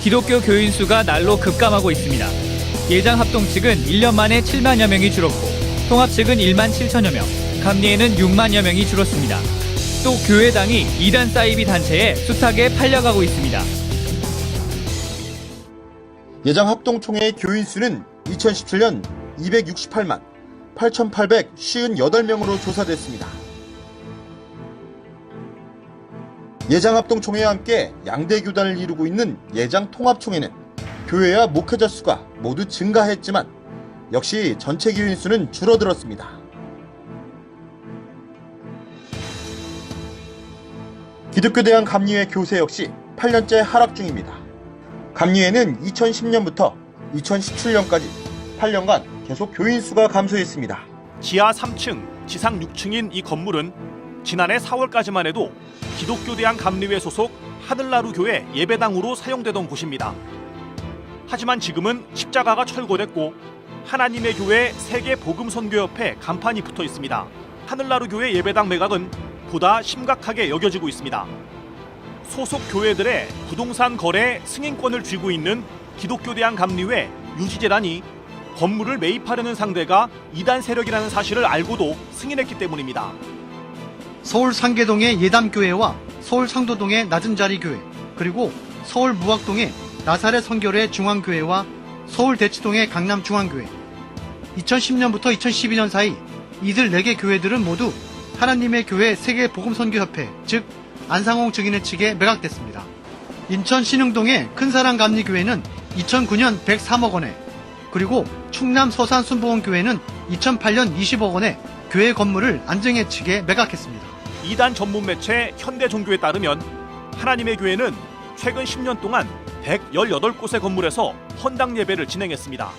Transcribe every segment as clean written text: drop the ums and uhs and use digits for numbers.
기독교 교인 수가 날로 급감하고 있습니다. 예장 합동 측은 1년 만에 7만여 명이 줄었고 통합 측은 1만 7천여 명, 감리회는 6만여 명이 줄었습니다. 또 교회당이 이단 사이비 단체에 숱하게 팔려가고 있습니다. 예장 합동총회의 교인 수는 2017년 268만 8,858명으로 조사됐습니다. 예장 합동총회와 함께 양대 교단을 이루고 있는 예장 통합총회는 교회와 목회자 수가 모두 증가했지만 역시 전체 교인 수는 줄어들었습니다. 기독교대학 감리회 교세 역시 8년째 하락 중입니다. 감리회는 2010년부터 2017년까지 8년간 계속 교인 수가 감소했습니다. 지하 3층, 지상 6층인 이 건물은 지난해 4월까지만 해도 기독교대학 감리회 소속 하늘나루 교회 예배당으로 사용되던 곳입니다. 하지만 지금은 십자가가 철거됐고 하나님의 교회 세계복음선교협회 간판이 붙어 있습니다. 하늘나루 교회 예배당 매각은 보다 심각하게 여겨지고 있습니다. 소속 교회들의 부동산 거래 승인권을 쥐고 있는 기독교대학 감리회 유지재단이 건물을 매입하려는 상대가 이단 세력이라는 사실을 알고도 승인했기 때문입니다. 서울 상계동의 예담교회와 서울 상도동의 낮은자리교회, 그리고 서울 무학동의 나사렛 선교회 중앙교회와 서울 대치동의 강남중앙교회, 2010년부터 2012년 사이 이들 4개 교회들은 모두 하나님의 교회 세계복음선교협회, 즉 안상홍 증인의 측에 매각됐습니다. 인천 신흥동의 큰사랑감리교회는 2009년 103억 원에, 그리고 충남 서산순복음교회는 2008년 20억 원에 교회 건물을 안정회 측에 매각했습니다. 이단 전문 매체 현대종교에 따르면 하나님의 교회는 최근 10년 동안 118곳의 건물에서 헌당 예배를 진행했습니다.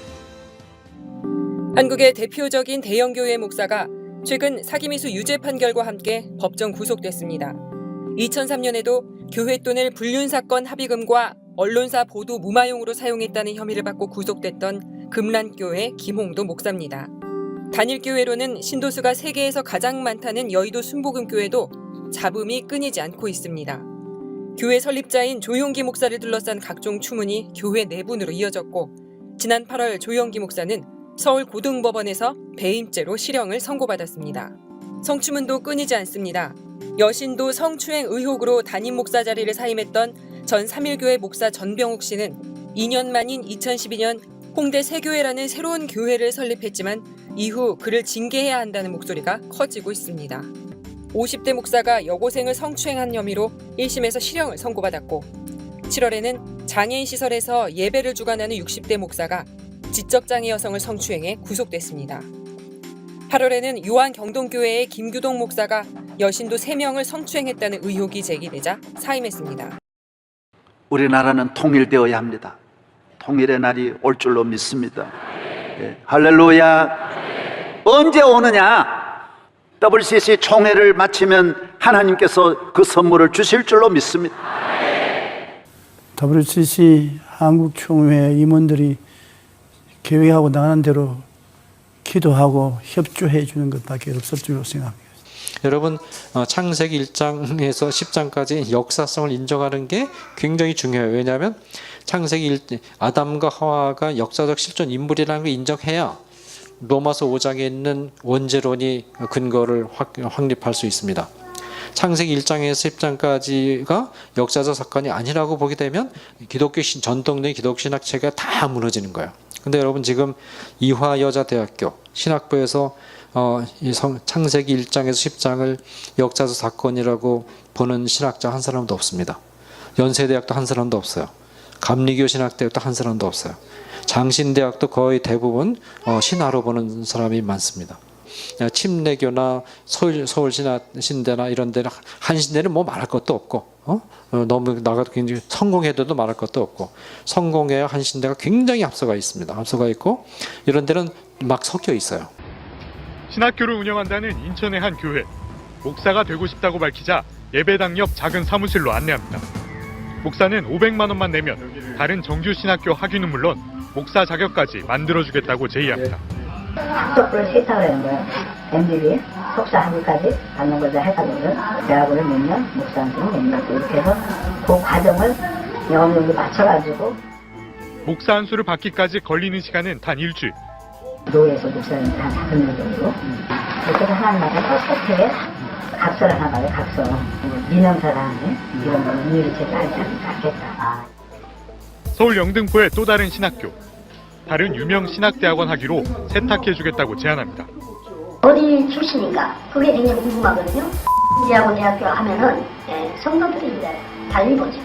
한국의 대표적인 대형교회 목사가 최근 사기미수 유죄 판결과 함께 법정 구속됐습니다. 2003년에도 교회 돈을 불륜사건 합의금과 언론사 보도 무마용으로 사용했다는 혐의를 받고 구속됐던 금란교회 김홍도 목사입니다. 단일교회로는 신도수가 세계에서 가장 많다는 여의도 순복음교회도 잡음이 끊이지 않고 있습니다. 교회 설립자인 조용기 목사를 둘러싼 각종 추문이 교회 내분으로 이어졌고, 지난 8월 조용기 목사는 서울 고등법원에서 배임죄로 실형을 선고받았습니다. 성추문도 끊이지 않습니다. 여신도 성추행 의혹으로 담임 목사 자리를 사임했던 전 3.1교회 목사 전병욱 씨는 2년 만인 2012년 홍대 새교회라는 새로운 교회를 설립했지만 이후 그를 징계해야 한다는 목소리가 커지고 있습니다. 50대 목사가 여고생을 성추행한 혐의로 1심에서 실형을 선고받았고, 7월에는 장애인 시설에서 예배를 주관하는 60대 목사가 지적장애 여성을 성추행해 구속됐습니다. 8월에는 요한 경동교회의 김규동 목사가 여신도 3명을 성추행했다는 의혹이 제기되자 사임했습니다. 우리나라는 통일되어야 합니다. 통일의 날이 올 줄로 믿습니다. 네. 할렐루야. 언제 오느냐? WCC 총회를 마치면 하나님께서 그 선물을 주실 줄로 믿습니다. WCC 한국총회 임원들이 계획하고 나가는 대로 기도하고 협조해 주는 것밖에 없을 줄로 생각합니다. 여러분, 창세기 1장에서 10장까지 역사성을 인정하는 게 굉장히 중요해요. 왜냐하면 창세기 아담과 하와가 역사적 실존 인물이라는 걸 인정해야 로마서 5장에 있는 원죄론이 근거를 확립할 수 있습니다. 창세기 1장에서 10장까지가 역사적 사건이 아니라고 보게 되면 기독교 전통적인 기독신학 체계가 다 무너지는 거예요. 근데 여러분, 지금 이화여자대학교 신학부에서 창세기 1장에서 10장을 역사적 사건이라고 보는 신학자 한 사람도 없습니다. 연세대학도 한 사람도 없어요. 감리교 신학대학도 한 사람도 없어요. 장신대학도 거의 대부분 신화로 보는 사람이 많습니다. 침례교나 서울신대나 이런 데는 한신대는 뭐 말할 것도 없고, 너무 나가도 굉장히 성공회대도 말할 것도 없고, 성공회와 한신대가 굉장히 앞서가 있습니다. 앞서가 있고, 이런 데는 막 섞여 있어요. 신학교를 운영한다는 인천의 한 교회, 목사가 되고 싶다고 밝히자 예배당 옆 작은 사무실로 안내합니다. 목사는 500만 원만 내면 다른 정규신학교 학위는 물론 목사 자격까지 만들어주겠다고 제의합니다. 학적부를 세탁하는 거예요. MBB, 석사 학위까지 받는 거죠. 해가지고 대학원을 몇 년, 목사한테는 몇 년, 이렇게 해서 그 과정을 영업용기 맞춰가지고 목사 한 수를 받기까지 걸리는 시간은 단 일주일. 노예에서 목사님들 한 5명 정도. 그래서 하나님마다 서스태에 각서를 하나 봐요, 각서. 민영사랑에 이런 거 일일이 제가 알지 않겠다. 서울 영등포의 또 다른 신학교. 다른 유명 신학대학원 하기로 세탁해주겠다고 제안합니다. 어디 출신인가? 그게 굉장히 궁금하거든요. 대학원 대학교 하면은 성도들이 이제 달리 보죠.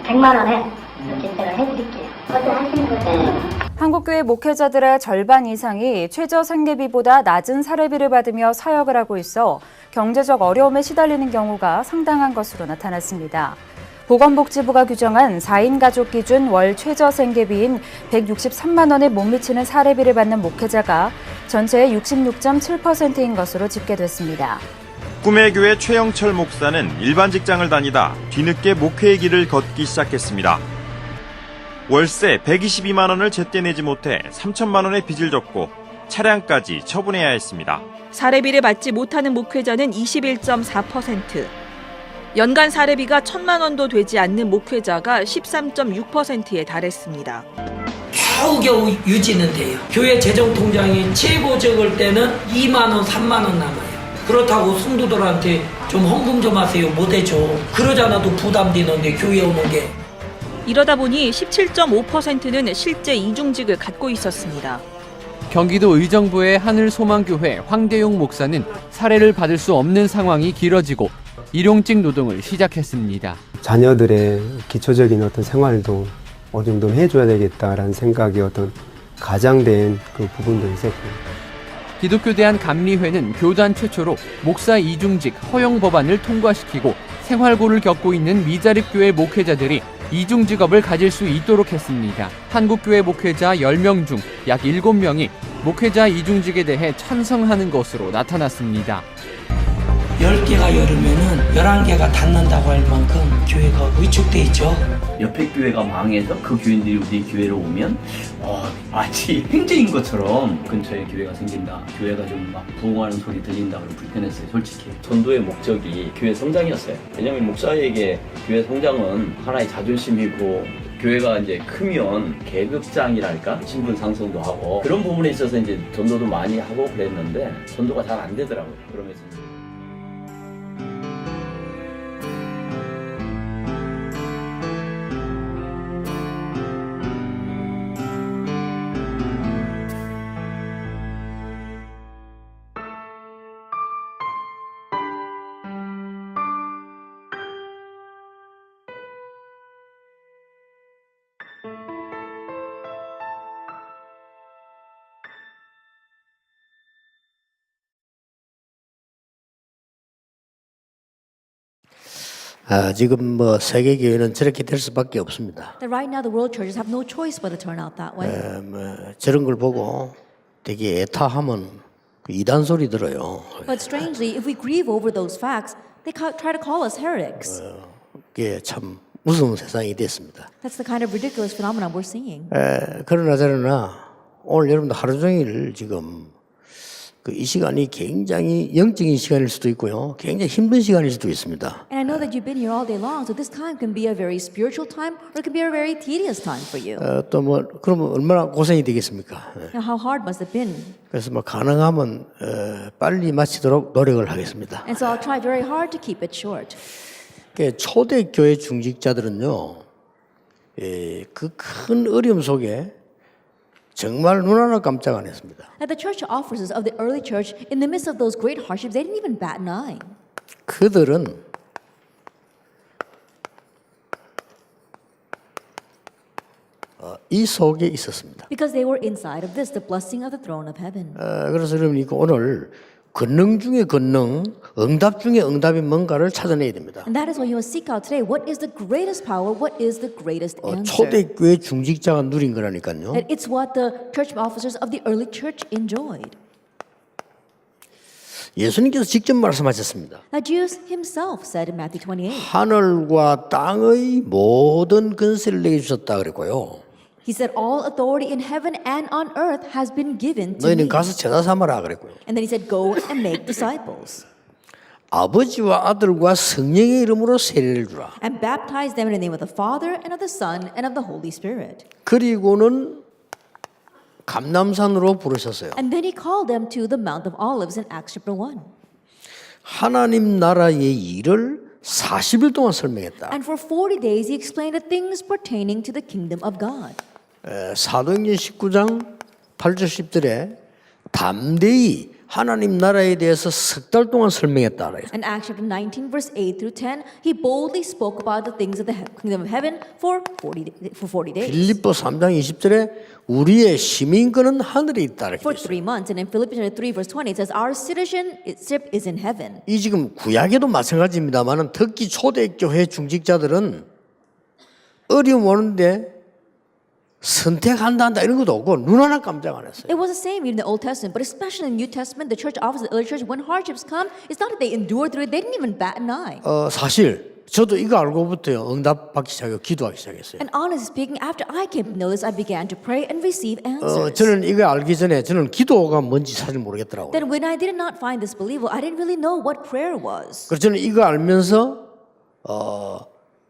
100만 원에 이렇게 제가 해드릴게요. 어때 하시는 거죠? 한국교회 목회자들의 절반 이상이 최저 생계비보다 낮은 사례비를 받으며 사역을 하고 있어 경제적 어려움에 시달리는 경우가 상당한 것으로 나타났습니다. 보건복지부가 규정한 4인 가족 기준 월 최저 생계비인 163만 원에 못 미치는 사례비를 받는 목회자가 전체의 66.7%인 것으로 집계됐습니다. 꿈의 교회 최영철 목사는 일반 직장을 다니다 뒤늦게 목회의 길을 걷기 시작했습니다. 월세 122만 원을 제때 내지 못해 3천만 원의 빚을 졌고 차량까지 처분해야 했습니다. 사례비를 받지 못하는 목회자는 21.4%, 연간 사례비가 1,000만 원도 되지 않는 목회자가 13.6%에 달했습니다. 겨우겨우 유지는 돼요. 교회 재정통장이 최고 적을 때는 2만 원, 3만 원 남아요. 그렇다고 성도들한테 좀 헌금 좀 하세요. 못해줘. 그러지 않아도 부담되는데 교회 오는 게. 이러다 보니 17.5%는 실제 이중직을 갖고 있었습니다. 경기도 의정부의 하늘소망교회 황대용 목사는 사례를 받을 수 없는 상황이 길어지고 일용직 노동을 시작했습니다. 자녀들의 기초적인 어떤 생활도 어느 정도는 해줘야 되겠다라는 생각이 어떤 가장된 그 부분도 있었고. 기독교대한 감리회는 교단 최초로 목사 이중직 허용 법안을 통과시키고 생활고를 겪고 있는 미자립교회 목회자들이 이중직업을 가질 수 있도록 했습니다. 한국교회 목회자 10명 중 약 7명이 목회자 이중직에 대해 찬성하는 것으로 나타났습니다. 10개가 열으면은 11개가 닫는다고 할 만큼 교회가 위축돼 있죠. 옆에 교회가 망해서 그 교인들이 우리 교회로 오면 마치 횡재인 것처럼 근처에 교회가 생긴다. 교회가 좀 막 부흥하는 소리 들린다. 그러면 불편했어요, 솔직히. 전도의 목적이 교회 성장이었어요. 왜냐하면 목사에게 교회 성장은 하나의 자존심이고 교회가 이제 크면 계급장이랄까 신분 상승도 하고 그런 부분에 있어서 이제 전도도 많이 하고 그랬는데 전도가 잘 안 되더라고요. 그러면서 지금 세계 교회는 저렇게 될 수밖에 없습니다. That right now the world churches have no choice but to turn out that way. 저런 걸 보고 되게 애타하면 이단 소리 들어요. But strangely, if we grieve over those facts, they try to call us heretics. 그게 참 무서운 세상이 됐습니다. That's the kind of ridiculous phenomenon we're seeing. 그러나 저러나 오늘 여러분들 하루 종일 지금 이 시간이 굉장히 영적인 시간일 수도 있고요. 굉장히 힘든 시간일 수도 있습니다. And I know that you've been here all day long, so this time can be a very spiritual time or it can be a very tedious time for you. 또 그러면 얼마나 고생이 되겠습니까? Now, how hard must it have been? 그래서 가능하면 빨리 마치도록 노력을 하겠습니다. And so I'll try very hard to keep it short. 초대 교회 중직자들은요, 그 큰 어려움 속에 정말 눈 하나 깜짝 안 했습니다. At the church officers of the early church, in the midst of those great hardships, they didn't even bat an eye. 그들은 이 속에 있었습니다. Because they were inside of this, the blessing of the throne of heaven. 그래서 여러분 오늘 권능 중에 권능, 응답 중에 응답이 뭔가를 찾아내야 됩니다. And that is why you must seek out today. What is the greatest power? What is the greatest answer? 초대교회 중직자가 누린 거라니까요. And it's what the church officers of the early church enjoyed. 예수님께서 직접 말씀하셨습니다. Now Jesus himself said in Matthew 28. 하늘과 땅의 모든 권세를 내게 주셨다 그랬고요. He said, all authority in heaven and on earth has been given to 너희는 me. 가서 제자 삼아라 그랬고요. And then he said, go and make disciples. 아버지와 아들과 성령의 이름으로 세례를 주라. And baptize them in the name of the Father and of the Son and of the Holy Spirit. 그리고는 감람산으로 부르셨어요. And then he called them to the Mount of Olives in Acts chapter 1. 하나님 나라의 일을 40일 동안 설명했다. And for 40 days he explained the things pertaining to the kingdom of God. 사도행전 19장 8절 10절에 담대히 하나님 나라에 대해서 석 달 동안 설명했다. In Acts chapter 19 verse 8 through 10, he boldly spoke about the things of the kingdom of heaven for 40 days. 빌립보 3장 20절에 우리의 시민권은 하늘에 있다. For 3 months. And in Philippians 3 verse 20 it says our citizenship is in heaven. 이 지금 구약에도 마찬가지입니다만은 특히 초대교회 중직자들은 어려움 오는데 선택한다 이런 것도 없고 눈 하나 깜짝 안 했어요. It was the same in the Old Testament, but especially in the New Testament, the church offers the early church when hardships come, it's not that they endure through it, they didn't even bat an eye. 사실 저도 이거 알고부터요 응답 받기 시작하고 기도하기 시작했어요. And honestly speaking, after I came to know this, I began to pray and receive answers. 저는 이거 알기 전에 저는 기도가 뭔지 사실 모르겠더라고요. Then when I did not find this believable, I didn't really know what prayer was. 그래서 저는 이거 알면서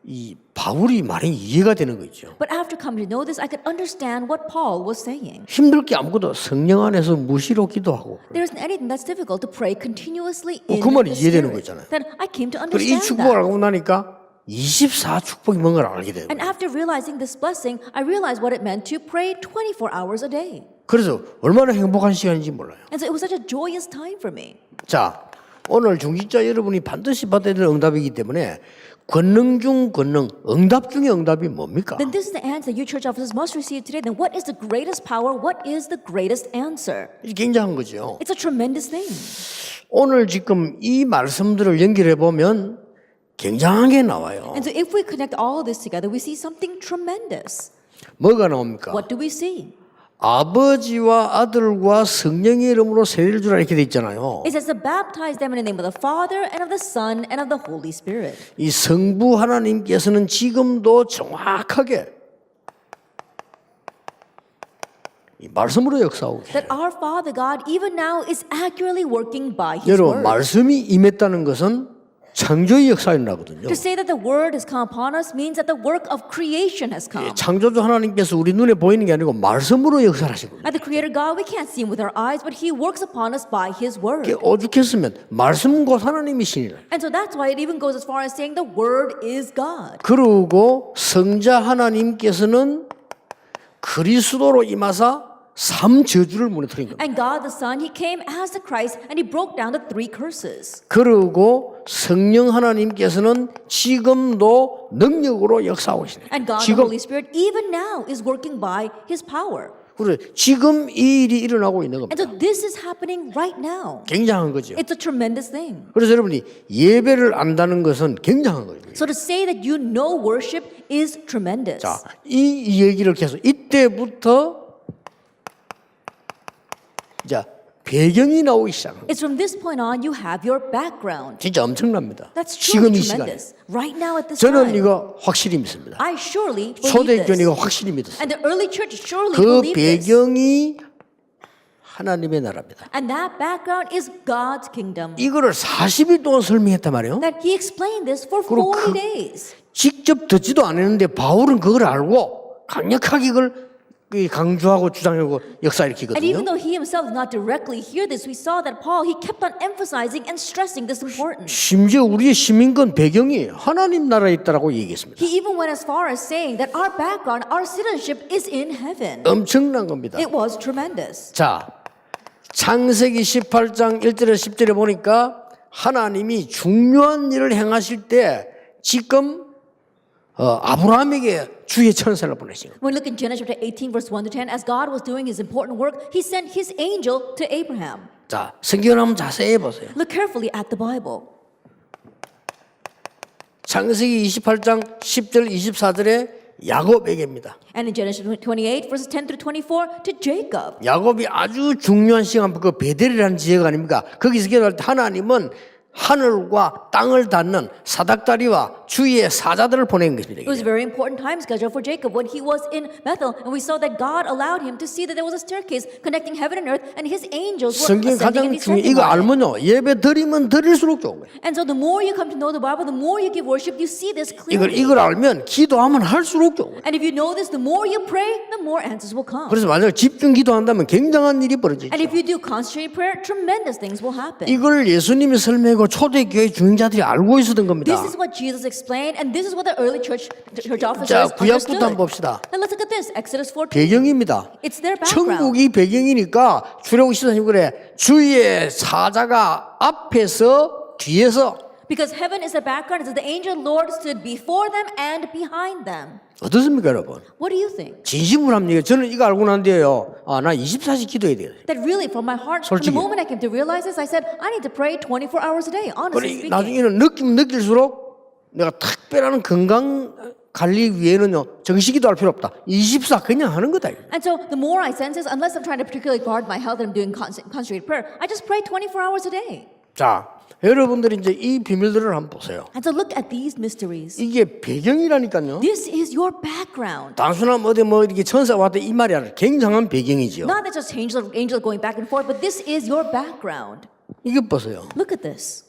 이 바울이 말이 이해가 되는 거죠. But after coming to know this, I could understand what Paul was saying. 힘들 게 아무것도 성령 안에서 무시로 기도하고. There isn't anything that's difficult to pray continuously in 그 말이 the 이해되는 Spirit. 거잖아요. Then I came to 그리고 이 understand 축복을 that. 알고 나니까 24 축복이 뭔가를 알게 되는 And 거예요. after realizing this blessing, I realized what it meant to pray 24 hours a day. 그래서 얼마나 행복한 시간인지 몰라요. And so it was such a joyous time for me. 자, 오늘 중직자 여러분이 반드시 받아야 될 응답이기 때문에 권능 중 권능, 응답 중에 응답이 뭡니까? Then this is the answer your church officers must receive today. Then what is the greatest power? What is the greatest answer? 이게 굉장한 거죠. It's a tremendous thing. 오늘 지금 이 말씀들을 연결해 보면 굉장한 게 나와요. And so if we connect all of this together, we see something tremendous. 뭐가 나옵니까? What do we see? 아버지와 아들과 성령의 이름으로 세례를 주라 이렇게 돼 있잖아요. It says to baptize them in the name of the Father and of the Son and of the Holy Spirit. 이 성부 하나님께서는 지금도 정확하게 이 말씀으로 역사하고 계세요. That our Father God even now is accurately working by His 여러분 word. 말씀이 임했다는 것은 창조의 역사에 나거든요. To say that the word has come upon us means that the work of creation has come. 창조주 하나님께서 우리 눈에 보이는 게 아니고 말씀으로 역사를 하신 겁니다. At the Creator God, we can't see Him with our eyes, but He works upon us by His word. 오죽했으면 말씀은 곧 하나님이시니라. And so that's why it even goes as far as saying the word is God. 그리고 성자 하나님께서는 그리스도로 임하사 3저주를 무너뜨린 겁니다. And God the Son, He came as the Christ and He broke down the 3 curses. 그리고 성령 하나님께서는 지금도 능력으로 역사하고 계시네요. And God the Holy Spirit even now is working by His power. 그래 지금 이 일이 일어나고 있는 겁니다. And so this is happening right now. 굉장한 거죠. It's a tremendous thing. 그래서 여러분이 예배를 안다는 것은 굉장한 거예요. So to say that you know worship is tremendous. 자, 이 얘기를 계속 이때부터 자, 배경이 나오기 시작합니다. It's from this point on you have your background. 진짜 엄청납니다. That's 지금 truly 이 시간에. tremendous. Right now at this 저는 time. 이거 확실히 믿습니다. I surely believe 초대교회는 이거 this. 확실히 믿었어요. And the early church surely 그 believed this. 배경이 하나님의 나라입니다. And that background is God's kingdom. 이거를 40일 동안 설명했단 말이에요. That He explained this for 그리고 40 days. 직접 듣지도 않았는데 바울은 그걸 알고 강력하게 이걸 강조하고 주장하고 역사 And 일으키거든요. even though he himself did not directly hear this, we saw that Paul, he kept on emphasizing and stressing this importance. 심지어 우리의 시민권 배경이 하나님 나라에 있다라고 얘기했습니다. He even went as far as saying that our background, our citizenship is in heaven. 엄청난 겁니다. It was tremendous. 자, 창세기 18장 1절에 10절에 보니까 하나님이 중요한 일을 행하실 때 지금 아브라함에게 주의 천사를 보내신 거예요. When we look in Genesis chapter 18 verse 1 to 10, as God was doing His important work, He sent His angel to Abraham. 자, 성경을 한번 자세히 보세요. Look carefully at the Bible. 창세기 28장 10절 24절에 야곱에게입니다. And in Genesis 28 verses 10 through 24 to Jacob. 야곱이 아주 중요한 시간 그 베델이라는 지역 아닙니까? 거기서 기도할 때 하나님은 하늘과 땅을 닫는 사닥다리와 주위의 사자들을 보낸 것입니다. It was a very important time schedule for Jacob when he was in Bethel, and we saw that God allowed him to see that there was a staircase connecting heaven and earth, and his angels were 성경 ascending 가장 and 중요해. descending 이거 on it. 알면요, 예배 드리면 드릴수록 좋은 거예요. And so the more you come to know the Bible, the more you give worship, you see this clearly. 이걸 알면 기도하면 할수록 좋은 거예요. And if you know this, the more you pray, the more answers will come. 그래서 만약 집중 기도한다면 굉장한 일이 벌어지죠. And if you do concentrated prayer, tremendous things will happen. 이걸 예수님이 설명하고 초대교회 중인자들이 알고 있었던 겁니다. This is what Jesus explained, and this is what the early church officers 자, understood. 구약부터 한번 봅시다. Now let's look at this, Exodus 14. 배경입니다. It's their background. 천국이 배경이니까 출애굽 14장 그래 주의 사자가 앞에서 뒤에서 Because heaven is the background, it says the angel Lord stood before them and behind them. 어떻습니까, 여러분? What do you think? 진심으로 합니다. 저는 이거 알고 난 뒤에요. 나 24시 기도해야 돼요. That really, from my heart, from the 솔직히. moment I came to realize this, I said, I need to pray 24 hours a day, honestly 그래, speaking. 나중에는 느낄수록 내가 특별한 건강 관리 위해는요 정식기도 할 필요 없다. 24 그냥 하는 거다. And so the more I sense this, unless I'm trying to particularly guard my health and I'm doing concentrated prayer, I just pray 24 hours a day. 자, 여러분들이 이제 이 비밀들을 한번 보세요. And so look at these mysteries. 이게 배경이라니까요. This is your background. 단순한 어디 뭐 이렇게 천사 왔다 이 말이 아니라 굉장한 배경이지요. Not that just angels going back and forth, but this is your background. 이거 보세요. Look at this.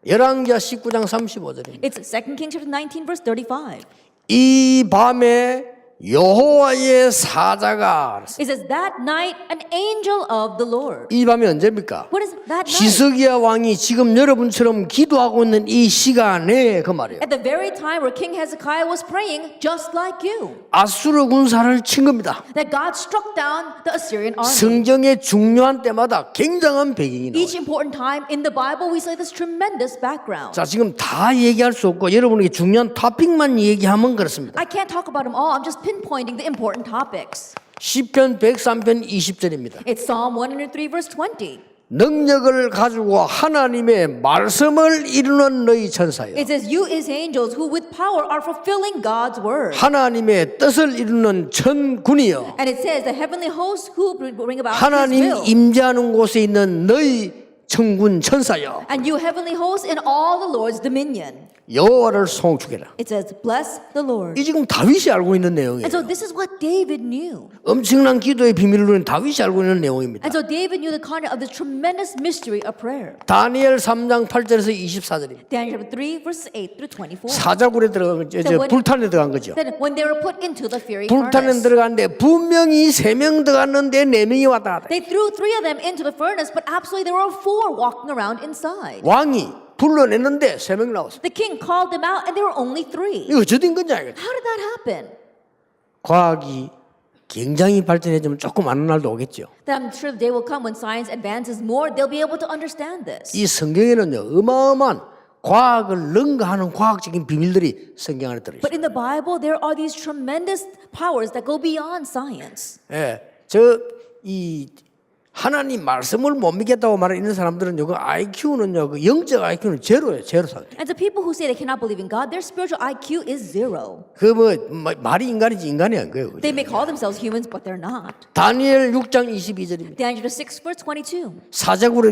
열왕기하 19장 35절입니다. It's 2 Kings chapter 19 verse 35. 이 밤에 여호와의 사자가 It says that night an angel of the Lord. 이 밤이 언제입니까? What is that night? 히스기야 왕이 지금 여러분처럼 기도하고 있는 이 시간에 그 말이에요. At the very time where King Hezekiah was praying just like you. 아수르 군사를 친 겁니다. That God struck down the Assyrian army. 성경의 중요한 때마다 굉장한 배경이 나와요. Each important time in the Bible we see this tremendous background. 자, 지금 다 얘기할 수 없고 여러분에게 중요한 토픽만 얘기하면 그렇습니다. I can't talk about them all. I'm just pinpointing the important topics. 시편 103편 20절입니다. It's Psalm 103 verse 20. 능력을 가지고 하나님의 말씀을 이루는 너희 천사여. It says, you his angels who with power are fulfilling God's word. 하나님의 뜻을 이루는 천군이여. And it says, the heavenly hosts who bring about 하나님 his will. 임재하는 곳에 있는 너희 천군 천사여. And you heavenly hosts in all the Lord's dominion. 여호와를 송축해라. It says, bless the Lord. 이 지금 다윗이 알고 있는 내용이에요. And so this is what David knew. 엄청난 기도의 비밀을 누린 다윗이 알고 있는 내용입니다. And so David knew the content of the tremendous mystery of prayer. 다니엘 3장 8절에서 24절입니다. Daniel chapter 3 verses 8 through 24. 사자굴에 들어간 거죠. 불탄에 들어간 거죠. That when they were put into the fiery 불탄에 furnace. 들어갔는데 분명히 3명 들어갔는데 4명이 왔다 갔다. They threw 3 of them into the furnace, but absolutely there were 4 walking around inside. 왕이 불러냈는데 3명 나왔어. The king called them out, and there were only 3. 이거 어쩌된 건지 알겠다. How did that happen? 과학이 굉장히 발전해지면 조금 아는 날도 오겠죠. That I'm sure the day will come when science advances more, they'll be able to understand this. 이 성경에는요 어마어마한 과학을 능가하는 과학적인 비밀들이 성경 안에 들어있어요. But in the Bible, there are these tremendous powers that go beyond science. 예, 이 하나님 말씀을 못 믿겠다고 말하는 사람들은요, 그 IQ는요, 그 영적 IQ는 제로예요, 제로 상태. And the people who say they cannot believe in God, their spiritual IQ is 0. 그 말이 인간이지 인간이 아닌 거예요. They may call themselves humans, but they're not. 다니엘 6장 22절입니다. Daniel 6 verse 22. 사자굴에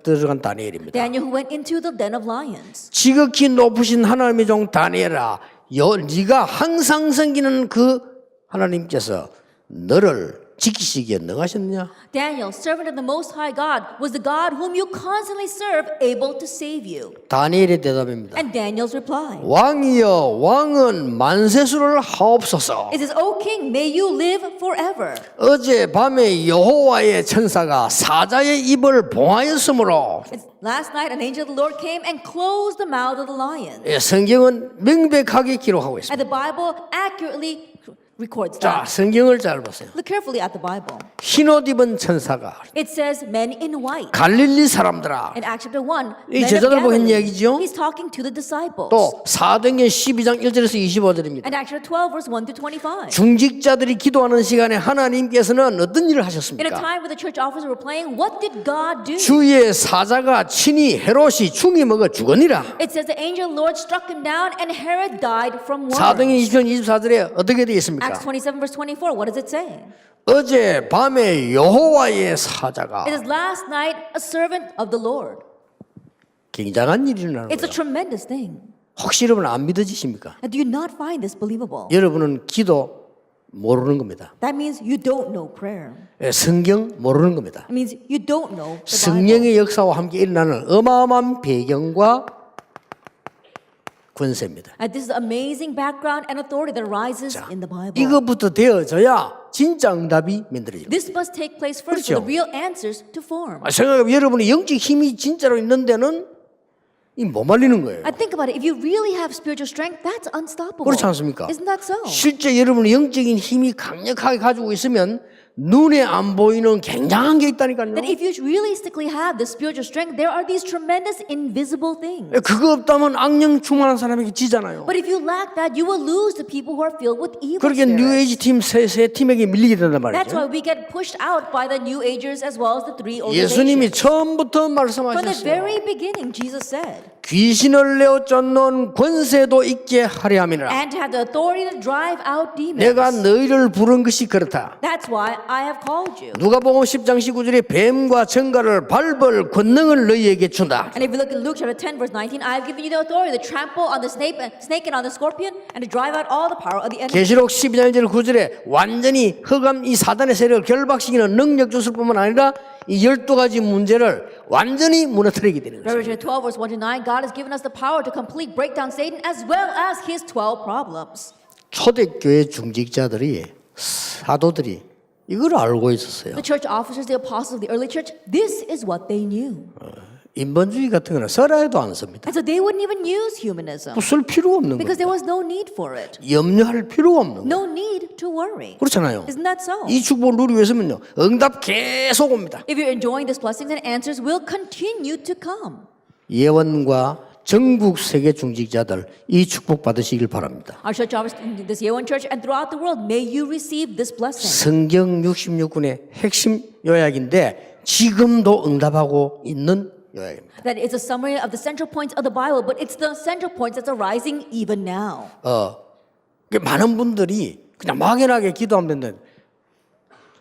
들어간 다니엘입니다. Daniel who went into the den of lions. 지극히 높으신 하나님의 종 다니엘아, 네가 항상 섬기는 그 하나님께서 너를 지키시기에 능하셨느냐? Daniel, servant of the Most High God, was the God whom you constantly serve able to save you? 다니엘의 대답입니다. And Daniel's reply. 왕이여, 왕은 만세수를 하옵소서. It says, O king, may you live forever. 어제 밤에 여호와의 천사가 사자의 입을 봉하였으므로. Last night an angel of the Lord came and closed the mouth of the lion. 예, 성경은 명백하게 기록하고 있습니다. And the Bible accurately records 자, that. 성경을 잘 보세요. Look carefully at the Bible. 흰옷 입은 천사가 It says men in white. 갈릴리 사람들아. In Acts chapter 1, 이 men of 제자들 보고 했는 Galilee. 얘기죠. He's talking to the disciples. 또 사도행전 12장 1절에서 25절입니다. And Acts chapter 12 verse 1 to 25. 중직자들이 기도하는 시간에 하나님께서는 어떤 일을 In a 하셨습니까? time where the church officers were praying, what did God do? 주의 사자가 친히 헤롯이 충이 먹어 죽으니라. It says the angel Lord struck him down and Herod died from worms. 사도행전 20장 24절에 어떻게 되어 있습니까? Acts 27 verse 24, what does it say? 어제 밤에 여호와의 사자가 It is last night a servant of the Lord. 굉장한 일이 일어나는 It's a 거예요. tremendous thing. 혹시 여러분 안 믿어지십니까? And do you not find this believable? 여러분은 기도 모르는 겁니다. That means you don't know prayer. 예, 성경 모르는 겁니다. It means you don't know the Bible. 성령의 역사와 함께 일어나는 어마어마한 배경과 권세입니다. And this is amazing background and authority that arises in the Bible. 이것부터 되어져야 진짜 응답이 만들어집니다. This must take place first for the real answers to form. 생각해보면 여러분의 영적 힘이 진짜로 있는 데는 이 못 말리는 거예요. I think about it. If you really have spiritual strength, that's unstoppable. 그렇지 않습니까? Isn't that so? 실제 여러분의 영적인 힘이 강력하게 가지고 있으면 눈에 안 보이는 굉장한 게 있다니까요. That if you realistically have the spiritual strength, there are these tremendous invisible things. 그거 없다면 악령 충만한 사람에게 지잖아요. But if you lack that, you will lose the people who are filled with evil 그렇게 spirits. 뉴에이지 팀 세 팀에게 밀리게 된단 That's why 말이죠. we get pushed out by the New Agers as well as the three 예수님이 organizations. 처음부터 From the 말씀하셨어요. very beginning, Jesus said, 귀신을 내어 쫓는 권세도 있게 하려 함이라. and to have the authority to drive out demons. 내가 너희를 부른 것이 그렇다. That's why I have called you. 누가복음 10장 19절에 뱀과 정갈을 밟을 권능을 너희에게 준다. And if you look at Luke chapter 10 verse 19, I have given you the authority to trample on the snake and on the scorpion and to drive out all the power of the enemy. 계시록 12장 9절에 완전히 흑암 이 사단의 세력을 결박시키는 능력 주실 뿐만 아니라 이 12가지 문제를 완전히 무너뜨리게 되는 거죠. Revelation 12 verse 1 to 9, God has given us the power to complete break down Satan as well as his 12 problems. 초대교회 중직자들이 사도들이 이걸 알고 있었어요. The church officers, the apostles of the early church, this is what they knew. 인본주의 같은 거는 써라해도 안 씁니다. And so they wouldn't even use humanism 쓸 필요가 없는 because 거예요. there was no need for it. 염려할 필요가 없는 거예요. No need to worry. 그렇잖아요. Isn't that so? 이 축복을 누리기 위해서는요. 응답 계속 옵니다. If you're enjoying these blessings and answers will continue to come. 예원과 전국 세계 중직자들 이 축복 받으시길 바랍니다. Our church officers in this Yeowon church and throughout the world, may you receive this blessing. 성경 66권의 핵심 요약인데 지금도 응답하고 있는 요약입니다. That it's a summary of the central points of the Bible, but it's the central points that's arising even now. 많은 분들이 그냥 막연하게 기도하면 되는데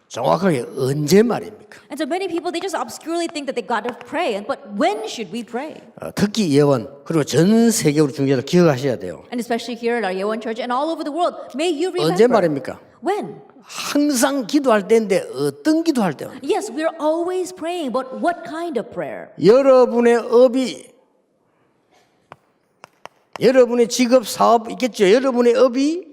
정확하게 언제 말입니까? And so many people, they just obscurely think that they got to pray. But when should we pray? 특히 예원 그리고 전 세계로 중직자들 기억하셔야 돼요. And especially here at our Yeowon church and all over the world, may you remember. 언제 말입니까? When? 항상 기도할 때인데 어떤 기도할 때요? Yes, we're always praying, but what kind of prayer? 여러분의 업이 여러분의 직업 사업 있겠죠. 여러분의 업이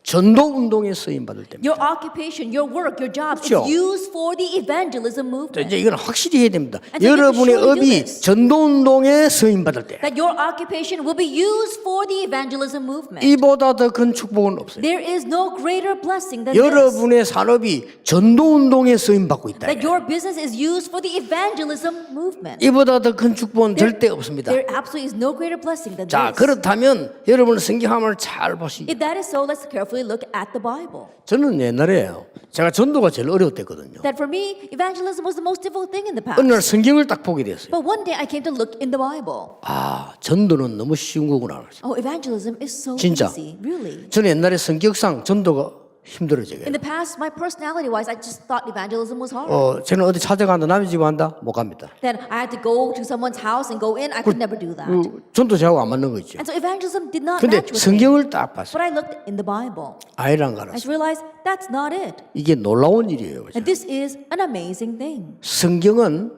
전도 운동에 쓰임 받을 때입니다. Your occupation, your work, your job 그렇죠? is used for the evangelism movement. 이제 이건 확실히 해야 됩니다. And so you have to 여러분의 surely do 업이 this. 전도 운동에 쓰임 받을 때 That your occupation will be used for the evangelism movement. 이보다 더 큰 축복은 없어요. There is no greater blessing than this. 여러분의 산업이 전도 운동에 쓰임 받고 있다. That your business is used for the evangelism movement. 이보다 더 큰 축복은 절대 없습니다. There absolutely is no greater blessing than 자, this. 그렇다면 여러분 성경 한번 잘 보시기. If that is so, let's carefully look at the Bible. 저는 옛날에요. 제가 전도가 제일 어려웠댔거든요. That for me, evangelism was the most difficult thing in the past. 어느 날 성경을 딱 보게 됐어요. But one day I came to look in the Bible. 아, 전도는 너무 쉬운 거구나. Oh, evangelism is so 진짜. easy, really. 저는 옛날에 성격상 전도가 힘들어져요. In the past, my personality-wise, I just thought evangelism was hard. 저는 어디 찾아간다, 남의 집 간다, 못 갑니다. Then I had to go to someone's house and go in. I could never do that. 전도 저하고 안 맞는 거 있죠. And so evangelism did not 근데 match with me. 성경을 딱 봤어요. But I looked in the Bible. 아이랑 I 갈았어요. realized that's not it. 이게 놀라운 일이에요. 그죠? And this is an amazing thing. 성경은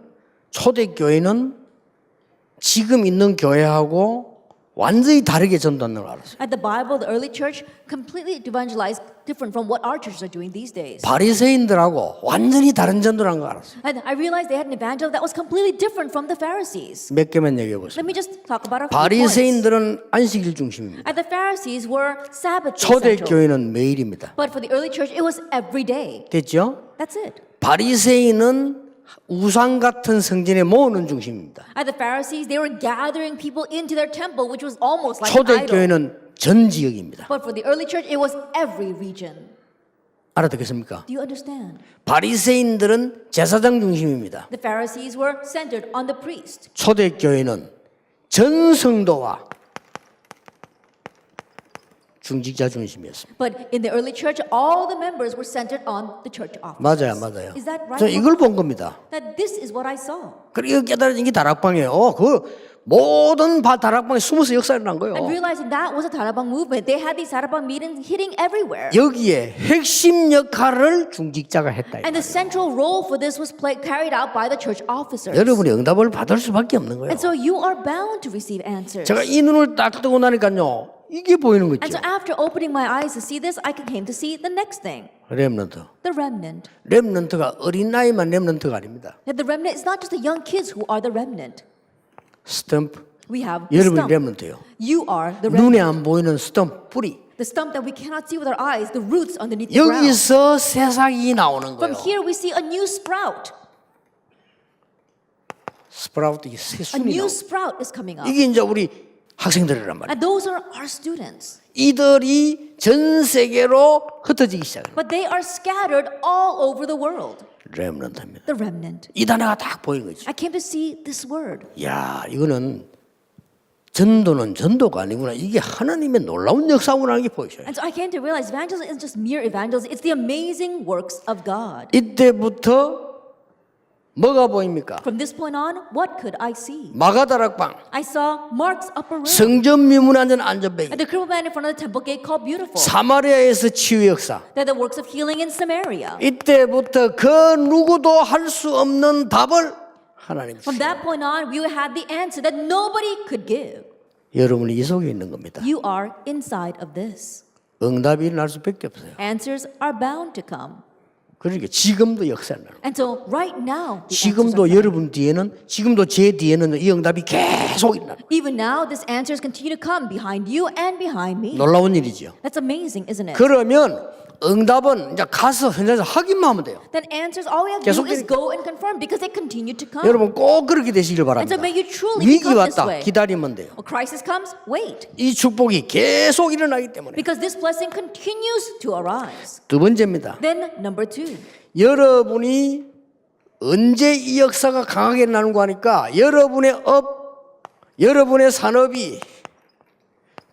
초대교회는 지금 있는 교회하고 완전히 다르게 전도하는 걸 알았어요. At the Bible, the early church completely evangelized different from what our churches are doing these days. 바리새인들하고 완전히 다른 전도라는 걸 알았어요. And I realized they had an evangel that was completely different from the Pharisees. 몇 개만 얘기해 보세요. Let me just talk about a few points. 바리새인들은 안식일 중심입니다. And the Pharisees were Sabbath day central. 초대교회는 매일입니다. But for the early church, it was every day. 됐죠? That's it. 바리새인은 우상 같은 성전에 모으는 중심입니다. And the Pharisees, they were gathering people into their temple, which was almost like an idol. 초대교회는 전 지역입니다. But for the early church, it was every region. 알아듣겠습니까? Do you understand? 바리새인들은 제사장 중심입니다. The Pharisees were centered on the priest. 초대교회는 전 성도와 중직자 중심이었습니다. But in the early church, all the members were centered on the church office. 맞아요. Is that right? 저 이걸 본 겁니다. That this is what I saw. 그리고 깨달아진 게 다락방이에요. 그 모든 다락방에 숨어서 역사를 난 거예요. And realizing that was a Tarabang movement, they had these Tarabang meetings hitting everywhere. 여기에 핵심 역할을 중직자가 했다. And the central role for this was carried out by the church officers. 여러분이 응답을 받을 수밖에 없는 거예요. And so you are bound to receive answers. 제가 이 눈을 딱 뜨고 나니까요, 이게 보이는 거죠. And so after opening my eyes to see this, I came to see the next thing. 렘넌트. The remnant. 렘넌트가 어린 나이만 렘넌트가 아닙니다. That the remnant is not just the young kids who are the remnant. 스탬프. We have the 여러분이 stump. 렘넌트예요. You are the remnant. 눈에 안 보이는 스탬프 뿌리. The stump that we cannot see with our eyes, the roots underneath the ground. 여기서 새싹이 나오는 From 거예요. here we see a new sprout. 스프라우트 이게 A 새순이 new 나오는 sprout is coming up. 이게 이제 우리 학생들이란 말이에요. And those are our students. 이들이 전 세계로 흩어지기 시작해요. But they are scattered all over the world. 렘넌트입니다. The remnant. 이 단어가 딱 보이는 거죠. I came to see this word. 야, 이거는 전도는 전도가 아니구나. 이게 하나님의 놀라운 역사구나라는 게 보이셔요. And so I came to realize evangelism isn't just mere evangelism, it's the amazing works of God. 이때부터 뭐가 보입니까? From this point on, what could I see? 마가다락방, I saw Mark's upper room. 성전 미문 앉은 안전뱅이, And the crippled man in front of the temple gate called Beautiful. 사마리아에서 치유 역사. They're the works of healing in Samaria. 이때부터 그 누구도 할 수 없는 답을 하나님 From that point on, we had the answer that nobody could give. 여러분이 이 속에 있는 겁니다. You are inside of this. 응답이 일어날 수밖에 없어요. Answers are bound to come. 그러니까 지금도 역사를 나는. And so right now, the answers are 지금도 coming. 여러분 뒤에는, 지금도 제 뒤에는 이 응답이 계속 일어나는. Even now, these answers continue to come behind you and behind me. 놀라운 일이죠. That's amazing, isn't it? 그러면 응답은 이제 가서 현장에서 확인만 하면 돼요. Then answers, all we have to do 계속 is go and confirm because they continue to come. 여러분 꼭 그렇게 되시길 And 바랍니다. so may you truly 위기 become this 왔다 way. 기다리면 돼요. A crisis comes, wait. 이 축복이 계속 일어나기 때문에. Because this blessing continues to arise. 두 번째입니다. Then number two. 여러분이 언제 이 역사가 강하게 나는가 하니까 여러분의 여러분의 산업이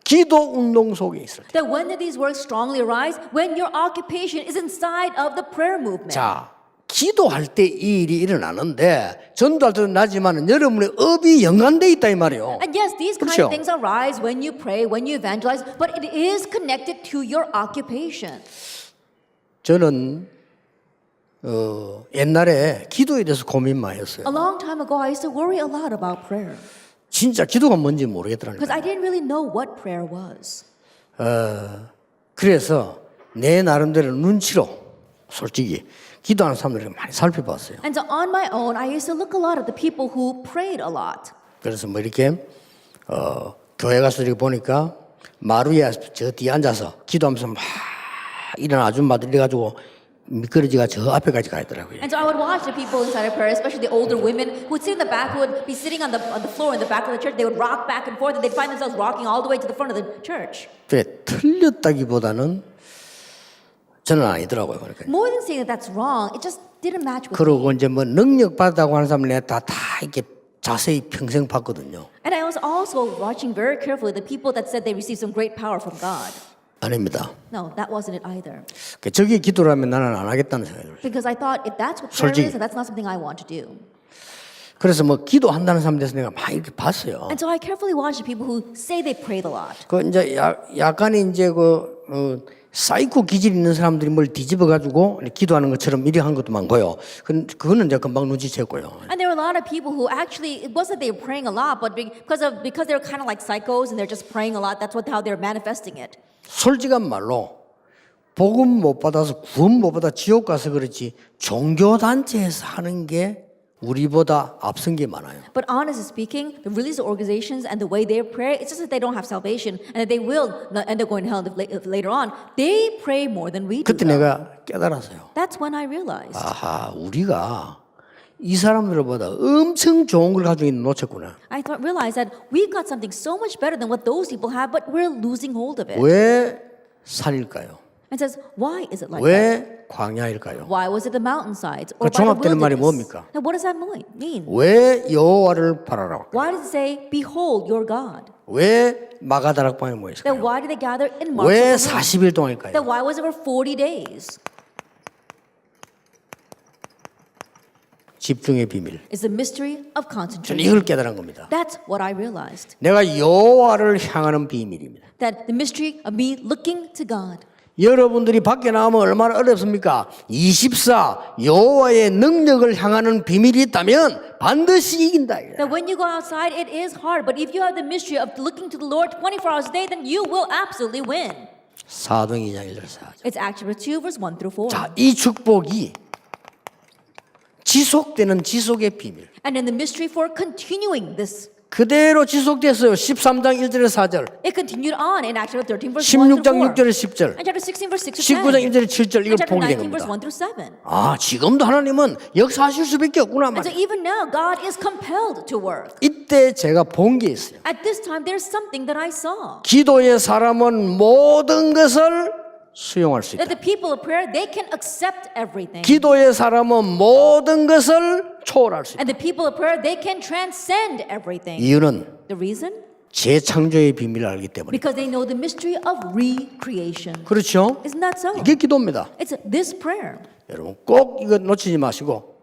기도 운동 속에 있을 때. That when did these works strongly arise? When your occupation is inside of the prayer movement. 자, 기도할 때 이 일이 일어나는데 전도할 때도 나지만 여러분의 업이 연관돼 있다 이 말이에요. And yes, these kind 그렇죠? of things arise when you pray, when you evangelize, but it is connected to your occupation. 저는 옛날에 기도에 대해서 고민 많이 했어요. A long time ago, I used to worry a lot about prayer 진짜 기도가 뭔지 모르겠더라고요. because I didn't really know what prayer was. 그래서 내 나름대로 눈치로 솔직히 기도하는 사람들을 많이 살펴봤어요. And so on my own, I used to look a lot at the people who prayed a lot. 그래서 뭐 이렇게 교회 가서 이렇게 보니까 마루에 저 뒤에 앉아서 기도하면서 막 이런 아줌마들 이래가지고 미끄러지가 저 앞에까지 가 있더라고요. And so I would watch the people inside of prayer, especially the older women who would sit in the back, who would be sitting on the floor in the back of the church. They would rock back and forth, and they'd find themselves rocking all the way to the front of the church. 그래 틀렸다기보다는 저는 아니더라고요. 그러니까. More than saying that that's wrong, it just didn't match with me. 그러고 이제 뭐 능력 받다고 하는 사람들 내가 다 이렇게 자세히 평생 봤거든요. And I was also watching very carefully the people that said they received some great power from God. 아닙니다. No, that wasn't it either. 저게 기도라면 나는 안 하겠다는 생각이 들어요. Because I thought if that's what prayer 솔직히. is, that's not something I want to do. 그래서 뭐 기도한다는 사람들에서 내가 많이 이렇게 봤어요. And so I carefully watched the people who say they prayed a lot. 그 이제 약간의 이제 사이코 기질 있는 사람들이 뭘 뒤집어 가지고 기도하는 것처럼 이리 한 것도 많고요. 그거는 이제 금방 눈치챘고요. And there were a lot of people who actually, it wasn't that they were praying a lot, but because they're kind of like psychos and they're just praying a lot, that's how they're manifesting it. 솔직한 말로 복음 못 받아서 구원 못 받아 지옥 가서 그렇지 종교 단체에서 하는 게 우리보다 앞선 게 많아요. But honestly speaking, the religious organizations and the way they pray, it's just that they don't have salvation and that they will end up going to hell later on. They pray more than we do. 그때 내가 깨달았어요. That's when I realized. 아하, 우리가 이 사람들보다 엄청 좋은 걸 가지고 있는 놓쳤구나. I realized that we've got something so much better than what those people have, but we're losing hold of it. 왜 살일까요? And says, why is it like that? 왜 광야일까요? Why was it the mountainsides or 그 by the 종합되는 말이 wilderness? 뭡니까? Now what does that mean? 왜 여호와를 바라라? Why does it say, behold your God? 왜 마가다락방에 모였을까요? Then why did they gather in Mark's 왜 upper room? 40일 동안일까요? Then why was it for 40 days? 집중의 비밀. It's the mystery of 저는 concentration. 이걸 깨달은 겁니다. That's what I realized. 내가 여호와를 향하는 비밀입니다. That the mystery of me looking to God. 여러분들이 밖에 나가면 얼마나 어렵습니까? 24 여호와의 능력을 향하는 비밀이 있다면 반드시 이긴다. That when you go outside, it is hard. But if you have the mystery of looking to the Lord 24 hours a day, then you will absolutely win. 4등 2장 1절 4절. It's Acts chapter 2, verse 1 through 4. 자, 이 축복이 지속되는 지속의 비밀. And in the mystery for continuing this, 그대로 지속됐어요. 13장 1절에 4절. it continued on in Acts chapter 13, verse 1 16장 through 4. 6절에 10절. And chapter 16, verse 6 to 19장 10. 1절에 7절. 이거 And chapter 보게 된 19, verse 1 겁니다. through 7. 아, 지금도 하나님은 역사하실 수밖에 없구나 And so 말이에요. even now, God is compelled to work. 이때 제가 본 게 있어요. At this time, there's something that I saw. 기도의 사람은 모든 것을 수용할 수 있다. That the people of prayer, they can accept everything. 기도의 사람은 모든 것을 초월할 수 있다. And the people of prayer, they can transcend everything. 이유는 The reason? 재창조의 비밀을 알기 때문에. Because they know the mystery of recreation. 그렇죠? Isn't that so? 이게 기도입니다. It's this prayer. 여러분 꼭 이거 놓치지 마시고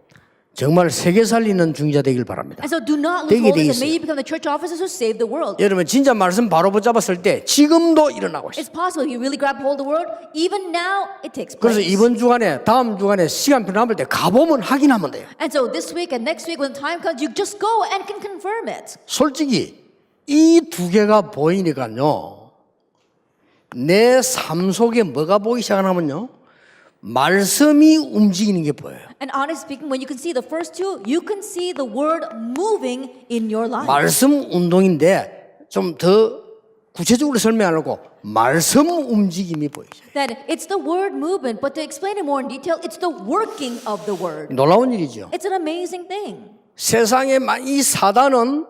정말 세계 살리는 중자 되길 바랍니다. And so do not lose 되게 hold 돼 of this. 있어요. May you become the church officers who save the world. 여러분 진짜 말씀 바로 붙잡았을 때 지금도 일어나고 있어요. It's possible if you really grab hold of the word, even now it takes 그래서 place. 이번 주간에 다음 주간에 시간표 남을 때 가보면 확인하면 돼요. And so this week and next week when the time comes, you just go and can confirm it. 솔직히 이 두 개가 보이니까요. 내 삶 속에 뭐가 보이기 시작하냐면요. 말씀이 움직이는 게 보여요. And honestly speaking, when you can see the first two, you can see the word moving in your life. 말씀 운동인데 좀 더 구체적으로 설명하려고 말씀 움직임이 보이죠. That it's the word movement, but to explain it more in detail, it's the working of the word. 놀라운 일이죠. It's an amazing thing. 세상에 이 사단은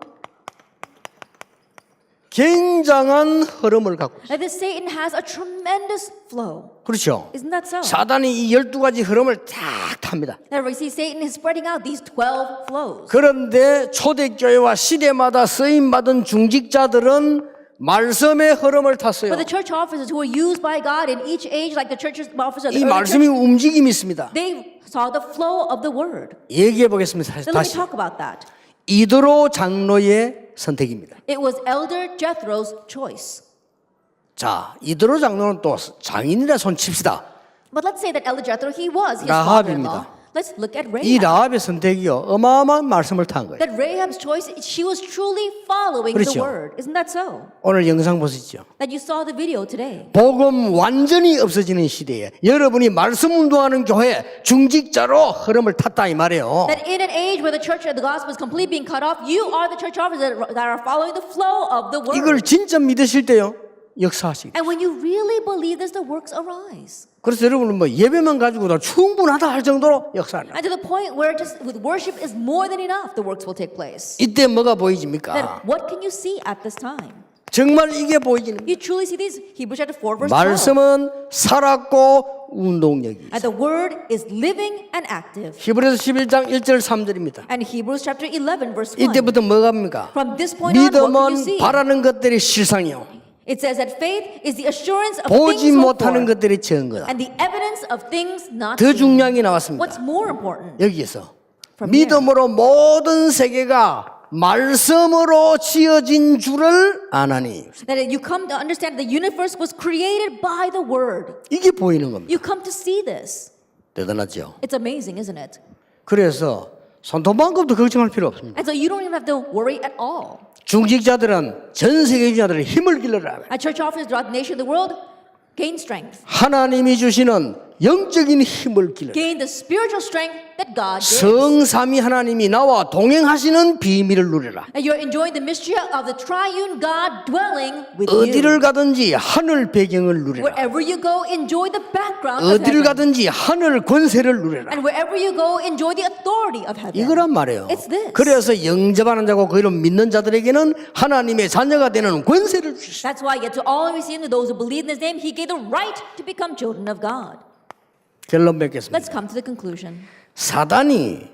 굉장한 흐름을 갖고 있어요. That this Satan has a tremendous flow. 그렇죠. Isn't that so? 사단이 이 12가지 흐름을 쫙 탑니다. That we see Satan is spreading out these 12 flows. 그런데 초대교회와 시대마다 쓰임받은 중직자들은 말씀의 흐름을 탔어요. But the church officers who were used by God in each age, like the church officers of 이 the early 말씀이 church, 움직임이 있습니다. they saw the flow of the word. 얘기해 보겠습니다. So let me 다시. talk about that. 이드로 장로의 선택입니다. It was Elder Jethro's choice. 자, 이드로 장로는 또 장인이라 손 칩시다. But let's say that Elder Jethro, he was his 라합입니다. father-in-law. Let's look at 이 Rahab. 라합의 선택이요 어마어마한 말씀을 탄 거예요. That Rahab's choice, she was truly following the 그렇죠. word. Isn't that so? 오늘 영상 보시죠. That you saw the video today. 복음 완전히 없어지는 시대에 여러분이 말씀 운동하는 교회 중직자로 흐름을 탔다 이 말이에요. That in an age where the church of the gospel is completely being cut off, you are the church officers that are following the flow of the word. 이걸 진짜 믿으실 때요 역사하시게. And when you really believe this, the works arise. 그래서 여러분은 뭐 예배만 가지고도 충분하다 할 정도로 역사하는. And to the point where just with worship is more than enough, the works will take place. 이때 뭐가 보이십니까? Then what can you see at this time? 정말 이게 보이지는. You truly see these Hebrews chapter 4 verse 12. 말씀은 살았고 운동력이. And the word is living and active. 히브리서 11장 1절 3절입니다. And Hebrews chapter 11 verse 1. 이때부터 뭐가 합니까? From this point on, what can you 믿음은 see? 바라는 것들이 실상이요. It says that faith is the assurance of 보지 things hoped 못하는 for, 것들이 증거다. and the evidence of things not 더 seen. 중요한 게 나왔습니다. What's more important? 여기에서 From here. 믿음으로 모든 세계가 말씀으로 지어진 줄을 아나니. That you come to understand the universe was created by the word. 이게 보이는 겁니다. You come to see this. 대단하죠. It's amazing, isn't it? 그래서 손톱만큼도 걱정할 필요 없습니다. And so you don't even have to worry at all. 중직자들은 전 세계 중자들의 힘을 길러라. Our church officers throughout the nation of the world gain strength. 하나님이 주시는 영적인 힘을 길러 Gain the spiritual strength that God gives. 성삼위 하나님이 나와 동행하시는 비밀을 누려라. And you're enjoying the mystery of the triune God dwelling with 어디를 you. 가든지 하늘 배경을 누려라. Wherever you go, enjoy the background of 어디를 heaven. 가든지 하늘 권세를 누려라. And wherever you go, enjoy the authority of heaven. 이거란 말이에요. It's this. 그래서 영접하는 자고 그를 믿는 자들에게는 하나님의 자녀가 되는 권세를 주셨어요. That's why yet to all who receive to those who believe in His name, He gave the right to become children of God. 결론 맺겠습니다. Let's come to the conclusion. 사단이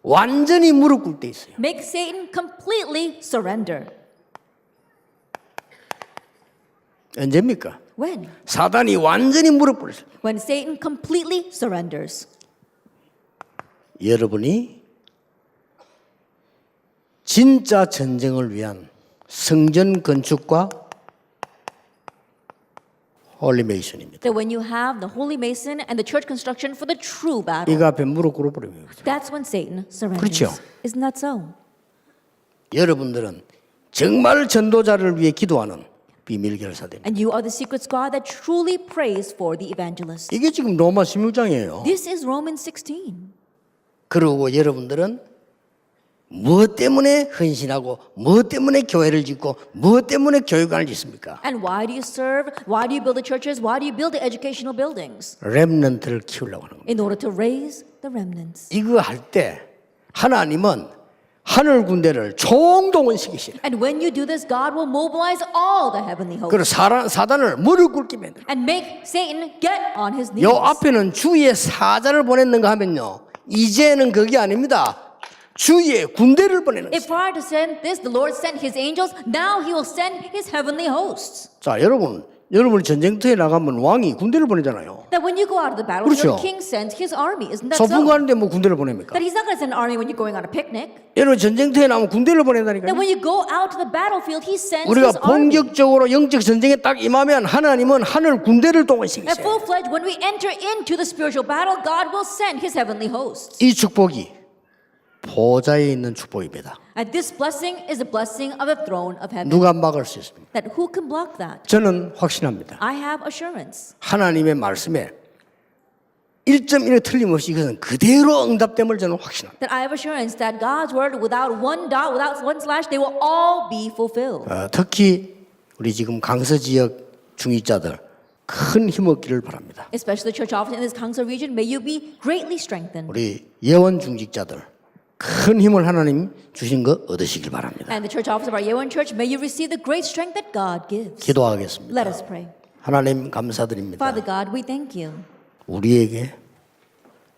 완전히 무릎 꿇을 때 있어요. Make Satan completely surrender. 언제입니까? When? 사단이 완전히 무릎 꿇을 때. When Satan completely surrenders. 여러분이 진짜 전쟁을 위한 성전 건축과 홀리메이션입니다. That when you have the holy mason and the church construction for the true battle, 이거 앞에 무릎 꿇어버리면 that's when Satan surrenders. 그렇죠. Isn't that so? 여러분들은 정말 전도자를 위해 기도하는 비밀 결사됩니다. And you are the secret squad that truly prays for the evangelist. 이게 지금 로마 16장이에요. This is Romans 16. 그리고 여러분들은 무엇 때문에 헌신하고 무엇 때문에 교회를 짓고 무엇 때문에 교육관을 짓습니까? And why do you serve? Why do you build the churches? Why do you build the educational buildings? 렘넌트를 키우려고 하는 겁니다. In order to raise the remnants. 이거 할 때 하나님은 하늘 군대를 총동원시키시라. And when you do this, God will mobilize all the heavenly hosts. 그리고 사단을 무릎 꿇게 만들어. And make Satan get on his knees. 요 앞에는 주의 사자를 보냈는가 하면요. 이제는 그게 아닙니다. 주의 군대를 보내는 If 거예요. prior to send this, the Lord sent His angels, now He will send His heavenly hosts. 자, 여러분이 전쟁터에 나가면 왕이 군대를 보내잖아요. That when you go out of the battlefield, 그렇죠. the king sends his army. Isn't that 소풍 so? 가는데 뭐 군대를 보냅니까? That He's not going to send an army when you're going on a picnic. 여러분 전쟁터에 나면 군대를 보낸다니까요. That when you go out to the battlefield, He sends 우리가 His army. 본격적으로 영적 전쟁에 딱 임하면 하나님은 하늘 군대를 At 동원시키세요. full-fledged, when we enter into the spiritual battle, God will send His heavenly hosts. 이 축복이 보좌에 있는 축복입니다. And this blessing is the blessing of the throne of heaven. 누가 막을 수 있습니까? That who can block that? 저는 확신합니다. I have assurance. 하나님의 말씀에 1.1에 틀림없이 이것은 그대로 응답됨을 저는 확신합니다. That I have assurance that God's word, without one dot, without one slash, they will all be fulfilled. 특히 우리 지금 강서 지역 중위자들 큰 힘 얻기를 바랍니다. Especially the church office in this Kangso region, may you be greatly strengthened. 우리 예원 중직자들 큰 힘을 하나님 주신 거 얻으시길 바랍니다. And the church office of our Yewon Church, may you receive the great strength that God gives. 기도하겠습니다. Let us pray. 하나님 감사드립니다. Father God, we thank you. 우리에게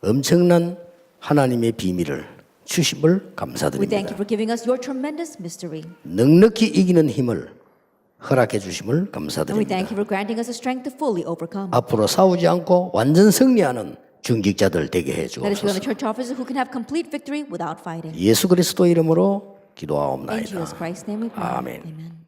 엄청난 하나님의 비밀을 주심을 We thank 감사드립니다. you for giving us your tremendous mystery. 넉넉히 이기는 힘을 허락해 주심을 And we 감사드립니다. thank you for granting us the strength to fully overcome. 앞으로 싸우지 않고 완전 승리하는 중직자들 되게 해 Let us be on the 주옵소서. church officers who can have complete victory without fighting. 예수 그리스도 이름으로 In 기도하옵나이다. Jesus Christ's name we pray. 아멘. Amen.